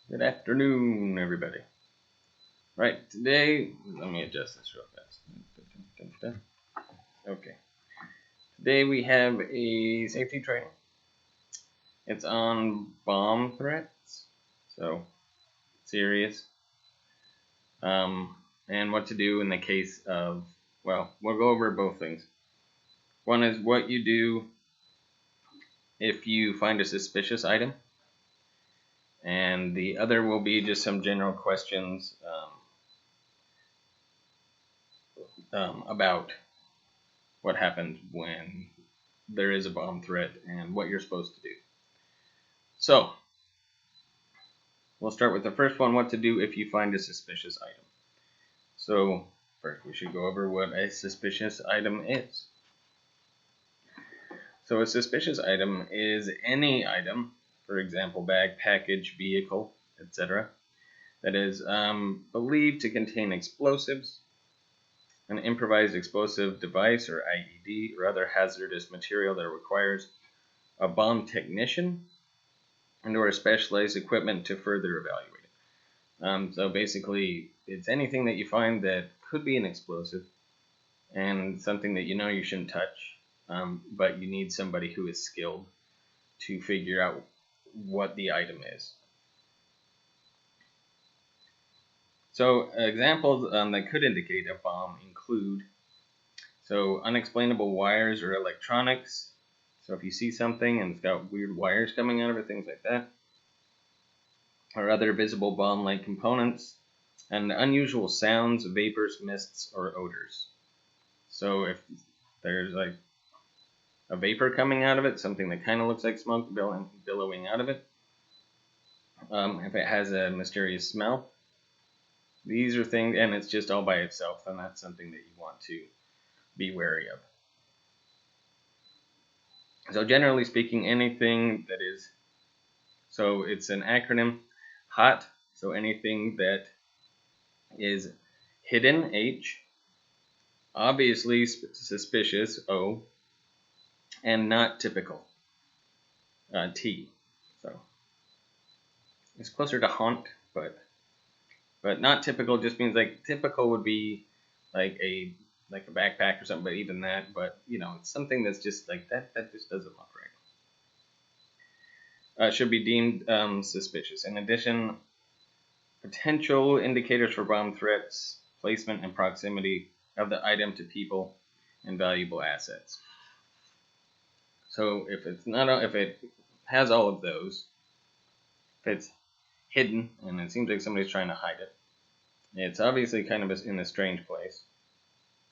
Good afternoon, everybody. Right, today, let me adjust this real fast. Okay. Today we have a safety training. It's on bomb threats, so serious. And what to do in the case of, well, we'll go over both things. One is what you do if you find a suspicious item, and the other will be just some general questions about what happens when there is a bomb threat and what you're supposed to do. So, we'll start with the first one, what to do if you find a suspicious item. So, first we should go over what a suspicious item is. So, a suspicious item is any item, for example, bag, package, vehicle, etc., that is believed to contain explosives, an improvised explosive device or IED, or other hazardous material that requires a bomb technician and or specialized equipment to further evaluate it. So basically, it's anything that you find that could be an explosive and something that you know you shouldn't touch, but you need somebody who is skilled to figure out what the item is. So examples that could indicate a bomb include unexplainable wires or electronics. So if you see something and it's got weird wires coming out of it, things like that, or other visible bomb-like components, and unusual sounds, vapors, mists, or odors. So if there's like a vapor coming out of it, something that kind of looks like smoke billowing out of it, if it has a mysterious smell, these are things, and it's just all by itself, then that's something that you want to be wary of. So generally speaking, anything that is, so it's an acronym, HOT, so anything that is hidden, H, obviously suspicious, O, and not typical, T. So it's closer to haunt, but not typical just means like typical would be like a backpack or something, but even that, but it's something that's just like that just doesn't look right. Should be deemed suspicious. In addition, potential indicators for bomb threats, placement and proximity of the item to people and valuable assets. So if it has all of those, if it's hidden and it seems like somebody's trying to hide it, it's obviously kind of in a strange place,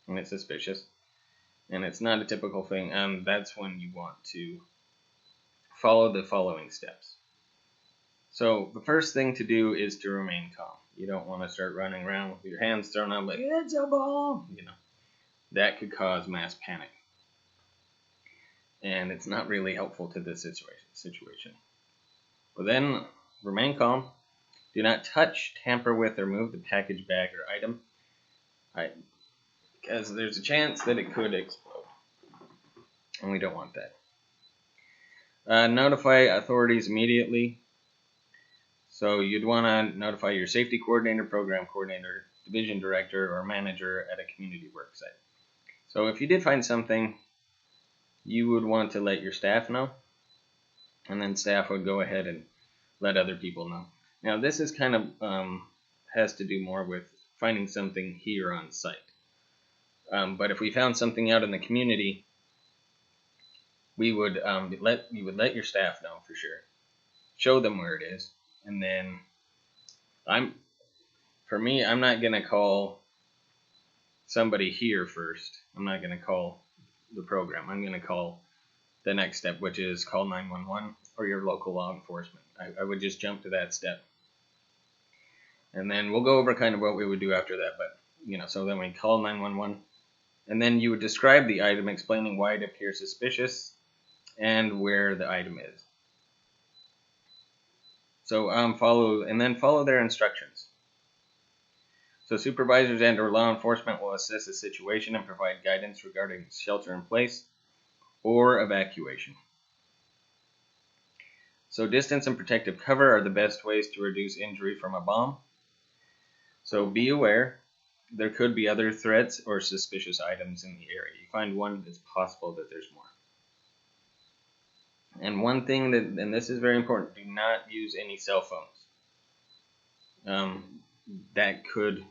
and it's suspicious, and it's not a typical thing, that's when you want to follow the following steps. So the first thing to do is to remain calm. You don't want to start running around with your hands thrown up like, it's a bomb! That could cause mass panic. And it's not really helpful to this situation. But then, remain calm. Do not touch, tamper with, or move the package, bag, or item, because there's a chance that it could explode. And we don't want that. Notify authorities immediately. So you'd want to notify your safety coordinator, program coordinator, division director, or manager at a community work site. So if you did find something, you would want to let your staff know, and then staff would go ahead and let other people know. Now this is kind of has to do more with finding something here on site. But if we found something out in the community, we would let your staff know for sure, show them where it is, and then I'm not gonna call somebody here first. I'm not gonna call the program. I'm gonna call the next step, which is call 911 or your local law enforcement. I would just jump to that step, and then we'll go over kind of what we would do after that. But so then we call 911, and then you would describe the item, explaining why it appears suspicious and where the item is. So follow their instructions. So supervisors and or law enforcement will assess the situation and provide guidance regarding shelter in place or evacuation. So distance and protective cover are the best ways to reduce injury from a bomb. So be aware, there could be other threats or suspicious items in the area. You find one, it's possible that there's more. And one thing that, and this is very important, do not use any cell phones. That could,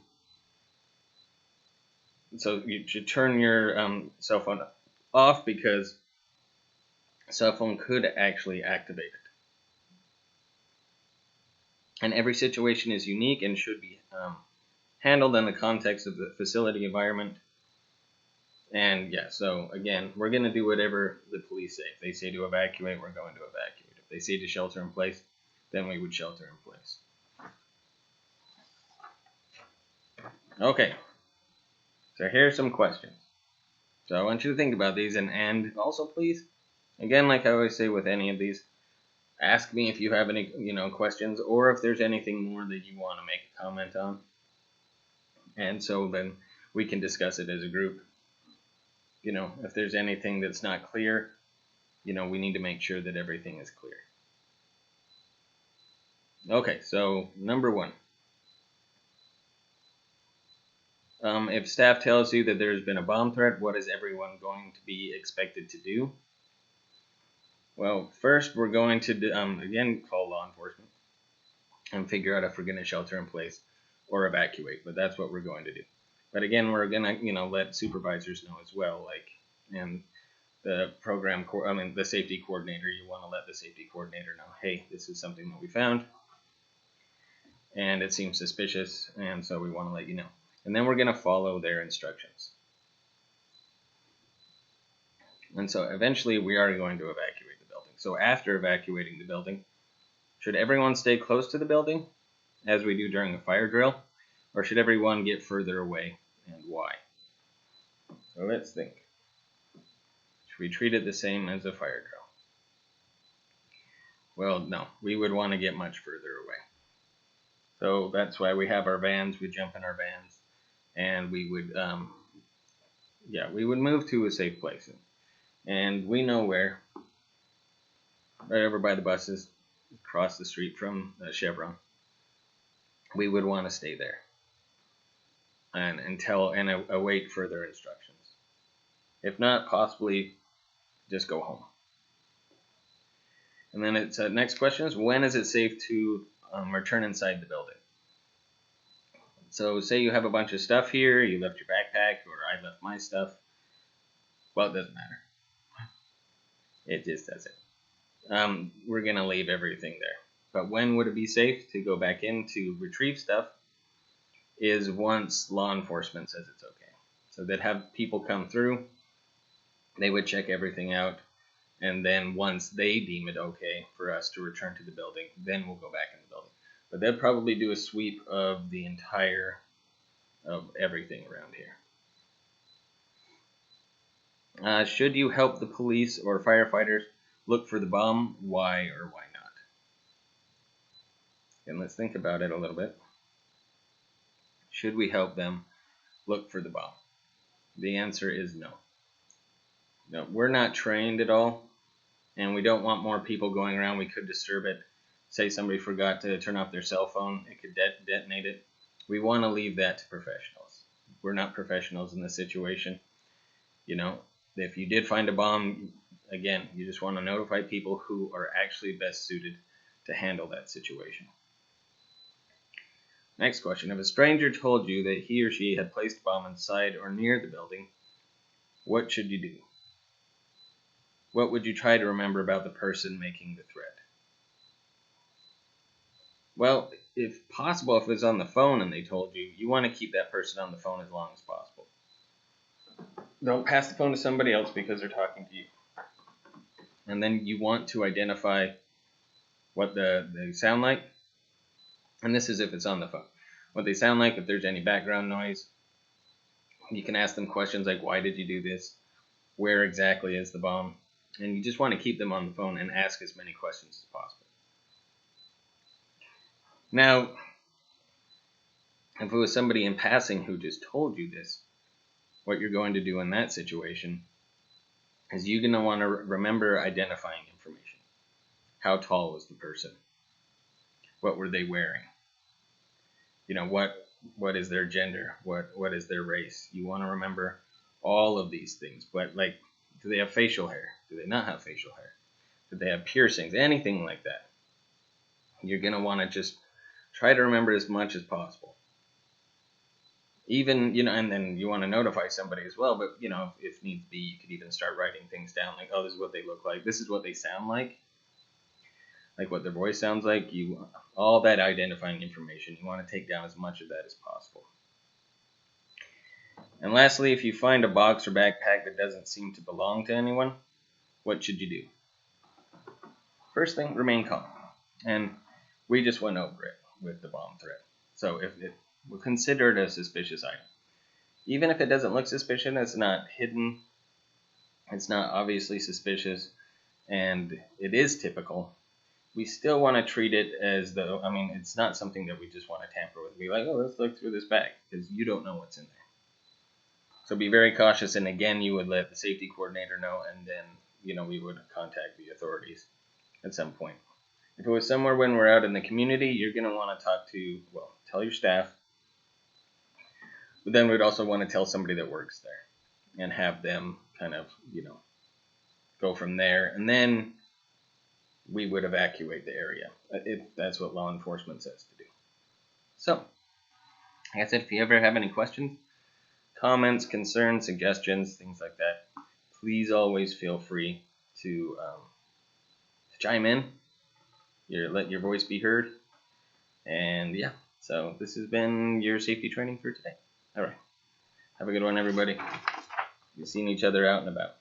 so you should turn your cell phone off, because a cell phone could actually activate it. And every situation is unique and should be handled in the context of the facility environment. And yeah, so again, we're going to do whatever the police say. If they say to evacuate, we're going to evacuate. If they say to shelter in place, then we would shelter in place. Okay, so here are some questions. So I want you to think about these, and also please, again, like I always say with any of these, ask me if you have any questions, or if there's anything more that you want to make a comment on. And so then we can discuss it as a group. If there's anything that's not clear, we need to make sure that everything is clear. Okay, so number one. If staff tells you that there's been a bomb threat, what is everyone going to be expected to do? Well, first we're going to, again, call law enforcement and figure out if we're going to shelter in place or evacuate, but that's what we're going to do. But again, we're going to, let supervisors know as well, and the the safety coordinator, you want to let the safety coordinator know, hey, this is something that we found, and it seems suspicious, and so we want to let you know. And then we're going to follow their instructions. And so eventually we are going to evacuate the building. So after evacuating the building, should everyone stay close to the building, as we do during a fire drill, or should everyone get further away, and why? So let's think. Should we treat it the same as a fire drill? Well, no, we would want to get much further away. So that's why we have our vans. We jump in our vans, and we would, we would move to a safe place. And we know where, right over by the buses, across the street from Chevron. We would want to stay there and await further instructions. If not, possibly just go home. And then it's next question is, when is it safe to return inside the building? So say you have a bunch of stuff here, you left your backpack, or I left my stuff. Well, it doesn't matter. It just doesn't. We're going to leave everything there. But when would it be safe to go back in to retrieve stuff is once law enforcement says it's okay. So they'd have people come through, they would check everything out, and then once they deem it okay for us to return to the building, then we'll go back in the building. But they'll probably do a sweep of everything around here. Should you help the police or firefighters look for the bomb? Why or why not? And let's think about it a little bit. Should we help them look for the bomb? The answer is no. No, we're not trained at all, and we don't want more people going around. We could disturb it. Say somebody forgot to turn off their cell phone, it could detonate it. We want to leave that to professionals. We're not professionals in this situation. If you did find a bomb, again, you just want to notify people who are actually best suited to handle that situation. Next question. If a stranger told you that he or she had placed a bomb inside or near the building, what should you do? What would you try to remember about the person making the threat? Well, if possible, if it was on the phone and they told you, you want to keep that person on the phone as long as possible. Don't pass the phone to somebody else because they're talking to you. And then you want to identify what they sound like. And this is if it's on the phone. What they sound like, if there's any background noise. You can ask them questions like, why did you do this? Where exactly is the bomb? And you just want to keep them on the phone and ask as many questions as possible. Now, if it was somebody in passing who just told you this, what you're going to do in that situation is you're going to want to remember identifying information. How tall was the person? What were they wearing? What is their gender? What is their race? You want to remember all of these things. But like, do they have facial hair? Do they not have facial hair? Do they have piercings? Anything like that. You're going to want to just try to remember as much as possible. Even, and then you want to notify somebody as well, but, if needs be, you could even start writing things down like, oh, this is what they look like. This is what they sound like what their voice sounds like. All that identifying information, you want to take down as much of that as possible. And lastly, if you find a box or backpack that doesn't seem to belong to anyone, what should you do? First thing, remain calm. And we just went over it with the bomb threat. So if it we'll consider it a suspicious item. Even if it doesn't look suspicious, it's not hidden, it's not obviously suspicious, and it is typical, we still want to treat it as though, it's not something that we just want to tamper with. Be like, oh, let's look through this bag, because you don't know what's in there. So be very cautious, and again, you would let the safety coordinator know, and then, we would contact the authorities at some point. If it was somewhere when we're out in the community, you're going to want to tell your staff. But then we'd also want to tell somebody that works there and have them kind of, go from there. And then we would evacuate the area if that's what law enforcement says to do. So, like I said, if you ever have any questions, comments, concerns, suggestions, things like that, please always feel free to chime in. Let your voice be heard. And yeah, so this has been your safety training for today. All right. Have a good one, everybody. We've seen each other out and about.